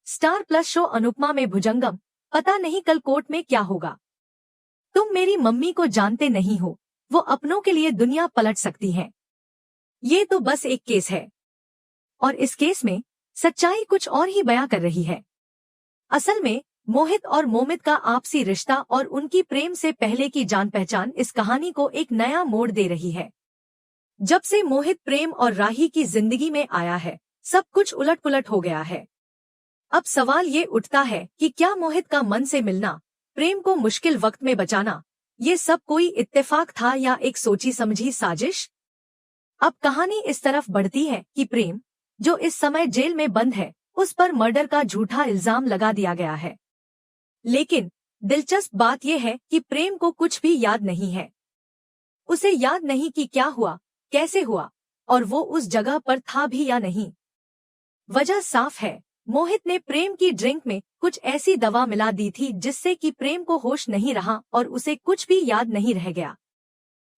Star plus show Anupama में भुजंगम, पता नहीं कल कोर्ट में क्या होगा। तुम मेरी मम्मी को जानते नहीं हो, वो अपनों के लिए दुनिया पलट सकती हैं। ये तो बस एक केस है, और इस केस में सच्चाई कुछ और ही बयां कर रही है। असल में मोहित और मोमित का आपसी रिश्ता और उनकी प्रेम से पहले की जान पहचान इस कहानी को एक नया मोड़ दे रही है। जब से मोहित प्रेम और राही की जिंदगी में आया है, सब कुछ उलट-पुलट हो गया है। अब सवाल ये उठता है कि क्या मोहित का मन से मिलना, प्रेम को मुश्किल वक्त में बचाना, ये सब कोई इत्तेफाक था या एक सोची समझी साजिश? अब कहानी इस तरफ बढ़ती है कि प्रेम, जो इस समय जेल में बंद है, उस पर मर्डर का झूठा इल्जाम लगा दिया गया है। लेकिन दिलचस्प बात यह है कि प्रेम को कुछ भी याद नहीं है। उसे याद नहीं कि क्या हुआ, कैसे हुआ, और वो उस जगह पर था भी या नहीं। वजह साफ है, मोहित ने प्रेम की ड्रिंक में कुछ ऐसी दवा मिला दी थी जिससे कि प्रेम को होश नहीं रहा और उसे कुछ भी याद नहीं रह गया।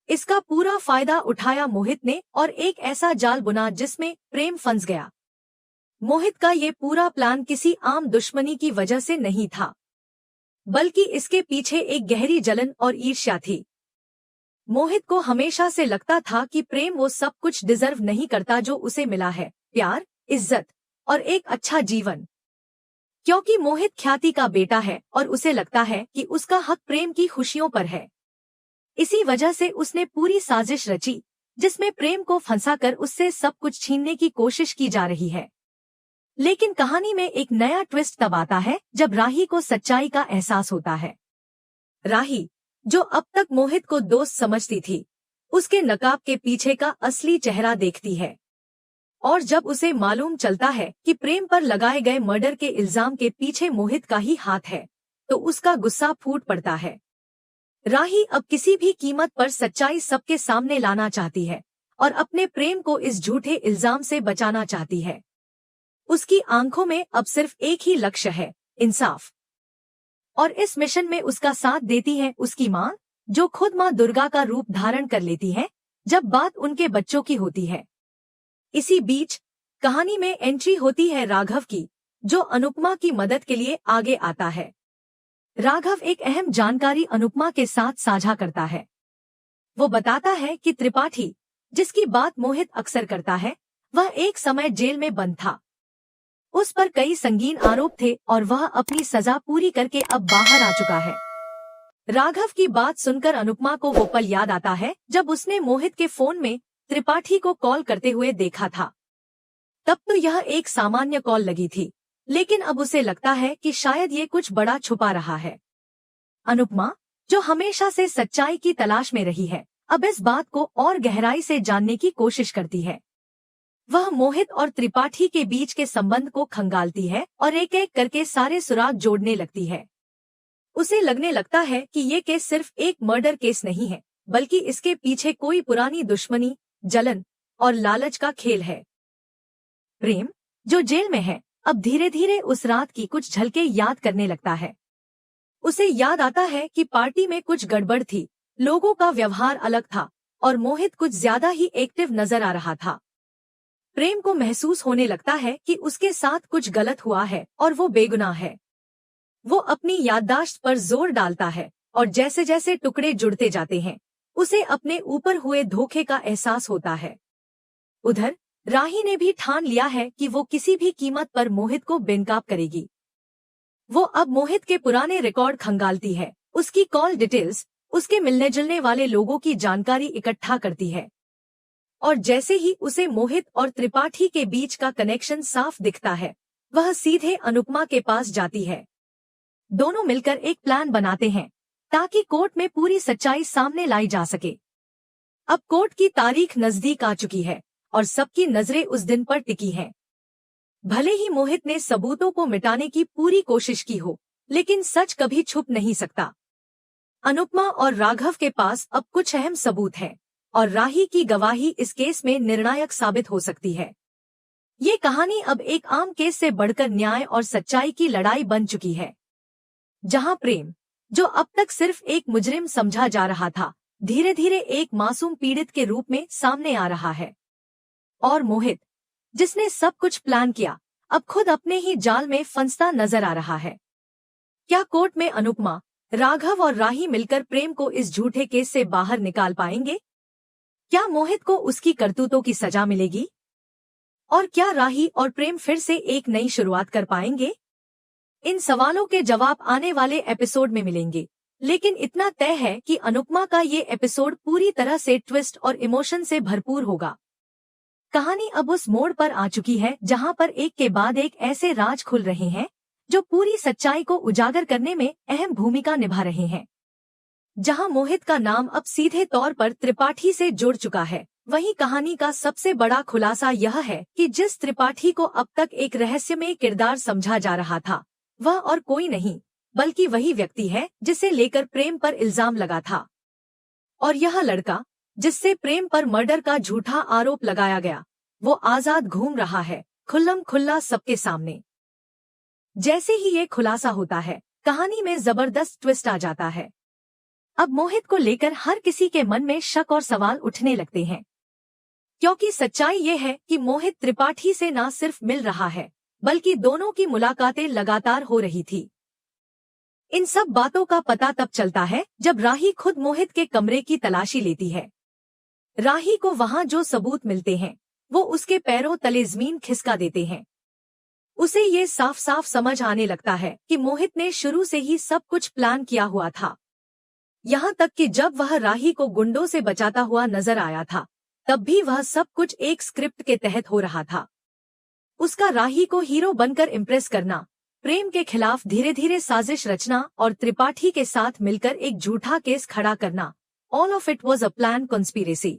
इसका पूरा फायदा उठाया मोहित ने और एक ऐसा जाल बुना जिसमें प्रेम फंस गया। मोहित का ये पूरा प्लान किसी आम दुश्मनी की वजह से नहीं था, बल्कि इसके पीछे एक गहरी जलन और ईर्ष्या थी। मोहित को हमेशा से लगता था कि प्रेम वो सब कुछ डिजर्व नहीं करता जो उसे मिला है, प्यार, इज्जत और एक अच्छा जीवन। क्योंकि मोहित ख्याति का बेटा है और उसे लगता है कि उसका हक प्रेम की खुशियों पर है। इसी वजह से उसने पूरी साजिश रची जिसमें प्रेम को फंसाकर उससे सब कुछ छीनने की कोशिश की जा रही है। लेकिन कहानी में एक नया ट्विस्ट तब आता है जब राही को सच्चाई का एहसास होता है। राही, जो अब तक मोहित को दोस्त समझती थी, उसके नकाब के पीछे का असली चेहरा देखती है। और जब उसे मालूम चलता है कि प्रेम पर लगाए गए मर्डर के इल्जाम के पीछे मोहित का ही हाथ है, तो उसका गुस्सा फूट पड़ता है। राही अब किसी भी कीमत पर सच्चाई सबके सामने लाना चाहती है और अपने प्रेम को इस झूठे इल्जाम से बचाना चाहती है। उसकी आंखों में अब सिर्फ एक ही लक्ष्य है, इंसाफ। और इस मिशन में उसका साथ देती है उसकी माँ, जो खुद माँ दुर्गा का रूप धारण कर लेती है जब बात उनके बच्चों की होती है। इसी बीच कहानी में एंट्री होती है राघव की, जो अनुपमा की मदद के लिए आगे आता है। राघव एक अहम जानकारी अनुपमा के साथ साझा करता है। वो बताता है कि त्रिपाठी, जिसकी बात मोहित अक्सर करता है, वह एक समय जेल में बंद था। उस पर कई संगीन आरोप थे और वह अपनी सजा पूरी करके अब बाहर आ चुका है। राघव की बात सुनकर अनुपमा को वो पल याद आता है जब उसने मोहित के फोन में त्रिपाठी को कॉल करते हुए देखा था। तब तो यह एक सामान्य कॉल लगी थी, लेकिन अब उसे लगता है कि शायद ये कुछ बड़ा छुपा रहा है। अनुपमा, जो हमेशा से सच्चाई की तलाश में रही है, अब इस बात को और गहराई से जानने की कोशिश करती है। वह मोहित और त्रिपाठी के बीच के संबंध को खंगालती है और एक एक करके सारे सुराग जोड़ने लगती है। उसे लगने लगता है कि ये केस सिर्फ एक मर्डर केस नहीं है, बल्कि इसके पीछे कोई पुरानी दुश्मनी, जलन और लालच का खेल है। प्रेम, जो जेल में है, अब धीरे धीरे उस रात की कुछ झलकें याद करने लगता है। उसे याद आता है कि पार्टी में कुछ गड़बड़ थी, लोगों का व्यवहार अलग था और मोहित कुछ ज्यादा ही एक्टिव नजर आ रहा था। प्रेम को महसूस होने लगता है कि उसके साथ कुछ गलत हुआ है और वो बेगुनाह है। वो अपनी याददाश्त पर जोर डालता है और जैसे जैसे टुकड़े जुड़ते जाते हैं, उसे अपने ऊपर हुए धोखे का एहसास होता है। उधर राही ने भी ठान लिया है कि वो किसी भी कीमत पर मोहित को बेनकाब करेगी। वो अब मोहित के पुराने रिकॉर्ड खंगालती है, उसकी कॉल डिटेल्स, उसके मिलने जुलने वाले लोगों की जानकारी इकट्ठा करती है। और जैसे ही उसे मोहित और त्रिपाठी के बीच का कनेक्शन साफ दिखता है, वह सीधे अनुपमा के पास जाती है। दोनों मिलकर एक प्लान बनाते हैं ताकि कोर्ट में पूरी सच्चाई सामने लाई जा सके। अब कोर्ट की तारीख नजदीक आ चुकी है और सबकी नजरें उस दिन पर टिकी हैं। भले ही मोहित ने सबूतों को मिटाने की पूरी कोशिश की हो, लेकिन सच कभी छुप नहीं सकता। अनुपमा और राघव के पास अब कुछ अहम सबूत हैं और राही की गवाही इस केस में निर्णायक साबित हो सकती है। ये कहानी अब एक आम केस से बढ़कर न्याय और सच्चाई की लड़ाई बन चुकी है, जहां प्रेम, जो अब तक सिर्फ एक मुजरिम समझा जा रहा था, धीरे धीरे एक मासूम पीड़ित के रूप में सामने आ रहा है। और मोहित, जिसने सब कुछ प्लान किया, अब खुद अपने ही जाल में फंसता नजर आ रहा है। क्या कोर्ट में अनुपमा, राघव और राही मिलकर प्रेम को इस झूठे केस से बाहर निकाल पाएंगे? क्या मोहित को उसकी करतूतों की सजा मिलेगी? और क्या राही और प्रेम फिर से एक नई शुरुआत कर पाएंगे? इन सवालों के जवाब आने वाले एपिसोड में मिलेंगे, लेकिन इतना तय है कि अनुपमा का ये एपिसोड पूरी तरह से ट्विस्ट और इमोशन से भरपूर होगा। कहानी अब उस मोड़ पर आ चुकी है जहां पर एक के बाद एक ऐसे राज खुल रहे हैं जो पूरी सच्चाई को उजागर करने में अहम भूमिका निभा रहे हैं। जहां मोहित का नाम अब सीधे तौर पर त्रिपाठी से जुड़ चुका है, वहीं कहानी का सबसे बड़ा खुलासा यह है कि जिस त्रिपाठी को अब तक एक रहस्यमय किरदार समझा जा रहा था, वह और कोई नहीं बल्कि वही व्यक्ति है जिसे लेकर प्रेम पर इल्जाम लगा था। और यह लड़का जिससे प्रेम पर मर्डर का झूठा आरोप लगाया गया, वो आजाद घूम रहा है, खुल्लम खुल्ला सबके सामने। जैसे ही ये खुलासा होता है, कहानी में जबरदस्त ट्विस्ट आ जाता है। अब मोहित को लेकर हर किसी के मन में शक और सवाल उठने लगते हैं, क्योंकि सच्चाई ये है कि मोहित त्रिपाठी से न सिर्फ मिल रहा है, बल्कि दोनों की मुलाकातें लगातार हो रही थी। इन सब बातों का पता तब चलता है जब राही खुद मोहित के कमरे की तलाशी लेती है। राही को वहां जो सबूत मिलते हैं, वो उसके पैरों तले जमीन खिसका देते हैं। उसे ये साफ साफ समझ आने लगता है कि मोहित ने शुरू से ही सब कुछ प्लान किया हुआ था। यहाँ तक कि जब वह राही को गुंडों से बचाता हुआ नजर आया था, तब भी वह सब कुछ एक स्क्रिप्ट के तहत हो रहा था। उसका राही को हीरो बनकर इम्प्रेस करना, प्रेम के खिलाफ धीरे धीरे साजिश रचना और त्रिपाठी के साथ मिलकर एक झूठा केस खड़ा करना, all of it was a plan conspiracy.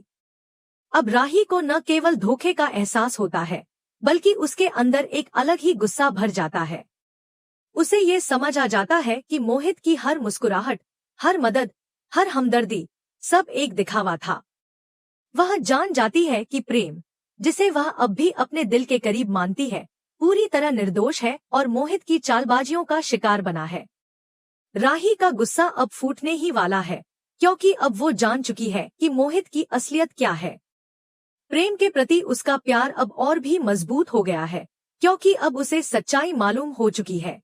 अब राही को न केवल धोखे का एहसास होता है, बल्कि उसके अंदर एक अलग ही गुस्सा भर जाता है। उसे ये समझ आ जाता है कि मोहित की हर मुस्कुराहट, हर मदद, हर हमदर्दी सब एक दिखावा था। वह जान जाती है कि प्रेम, जिसे वह अब भी अपने दिल के करीब मानती है, पूरी तरह निर्दोष है और मोहित की चालबाजियों का शिकार बना है। राही का गुस्सा अब फूटने ही वाला है, क्योंकि अब वो जान चुकी है कि मोहित की असलियत क्या है। प्रेम के प्रति उसका प्यार अब और भी मजबूत हो गया है, क्योंकि अब उसे सच्चाई मालूम हो चुकी है।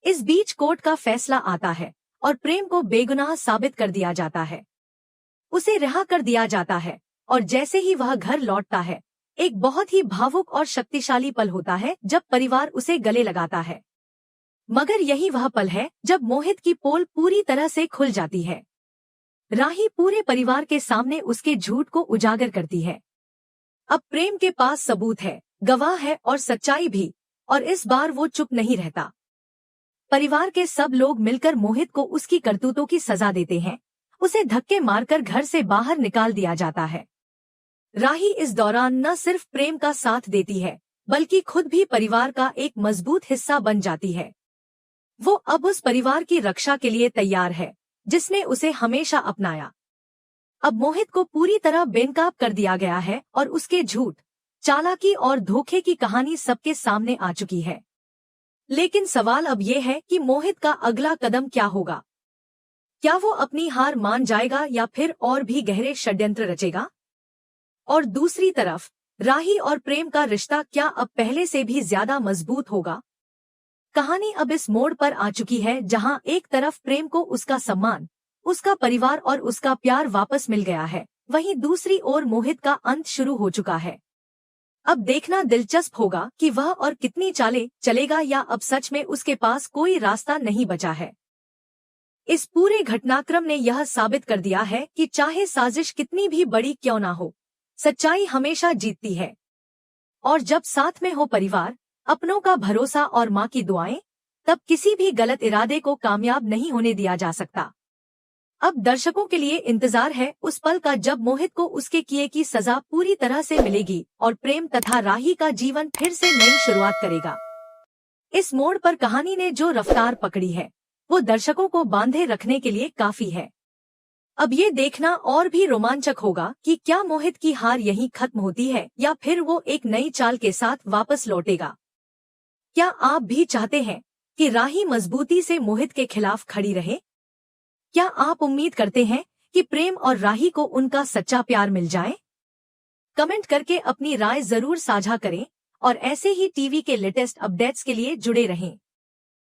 इस बीच कोर्ट का फैसला आता है और प्रेम को बेगुनाह साबित कर दिया जाता है। उसे रिहा कर दिया जाता है और जैसे ही वह घर लौटता है, एक बहुत ही भावुक और शक्तिशाली पल होता है जब परिवार उसे गले लगाता है। मगर यही वह पल है जब मोहित की पोल पूरी तरह से खुल जाती है। राही पूरे परिवार के सामने उसके झूठ को उजागर करती है। अब प्रेम के पास सबूत है, गवाह है और सच्चाई भी, और इस बार वो चुप नहीं रहता। परिवार के सब लोग मिलकर मोहित को उसकी करतूतों की सजा देते हैं। उसे धक्के मारकर घर से बाहर निकाल दिया जाता है। राही इस दौरान न सिर्फ प्रेम का साथ देती है, बल्कि खुद भी परिवार का एक मजबूत हिस्सा बन जाती है। वो अब उस परिवार की रक्षा के लिए तैयार है जिसने उसे हमेशा अपनाया। अब मोहित को पूरी तरह बेनकाब कर दिया गया है और उसके झूठ, चालाकी और धोखे की कहानी सबके सामने आ चुकी है। लेकिन सवाल अब ये है कि मोहित का अगला कदम क्या होगा? क्या वो अपनी हार मान जाएगा या फिर और भी गहरे षड्यंत्र रचेगा? और दूसरी तरफ राही और प्रेम का रिश्ता क्या अब पहले से भी ज्यादा मजबूत होगा? कहानी अब इस मोड़ पर आ चुकी है जहां एक तरफ प्रेम को उसका सम्मान, उसका परिवार और उसका प्यार वापस मिल गया है, वहीं दूसरी ओर मोहित का अंत शुरू हो चुका है। अब देखना दिलचस्प होगा कि वह और कितनी चालें चलेगा या अब सच में उसके पास कोई रास्ता नहीं बचा है। इस पूरे घटनाक्रम ने यह साबित कर दिया है कि चाहे साजिश कितनी भी बड़ी क्यों ना हो, सच्चाई हमेशा जीतती है। और जब साथ में हो परिवार, अपनों का भरोसा और माँ की दुआएं, तब किसी भी गलत इरादे को कामयाब नहीं होने दिया जा सकता। अब दर्शकों के लिए इंतजार है उस पल का जब मोहित को उसके किए की सजा पूरी तरह से मिलेगी और प्रेम तथा राही का जीवन फिर से नई शुरुआत करेगा। इस मोड़ पर कहानी ने जो रफ्तार पकड़ी है, वो दर्शकों को बांधे रखने के लिए काफी है। अब ये देखना और भी रोमांचक होगा कि क्या मोहित की हार यहीं खत्म होती है या फिर वो एक नई चाल के साथ वापस लौटेगा। क्या आप भी चाहते हैं कि राही मजबूती से मोहित के खिलाफ खड़ी रहे? क्या आप उम्मीद करते हैं कि प्रेम और राही को उनका सच्चा प्यार मिल जाए? कमेंट करके अपनी राय जरूर साझा करें और ऐसे ही टीवी के लेटेस्ट अपडेट्स के लिए जुड़े रहें।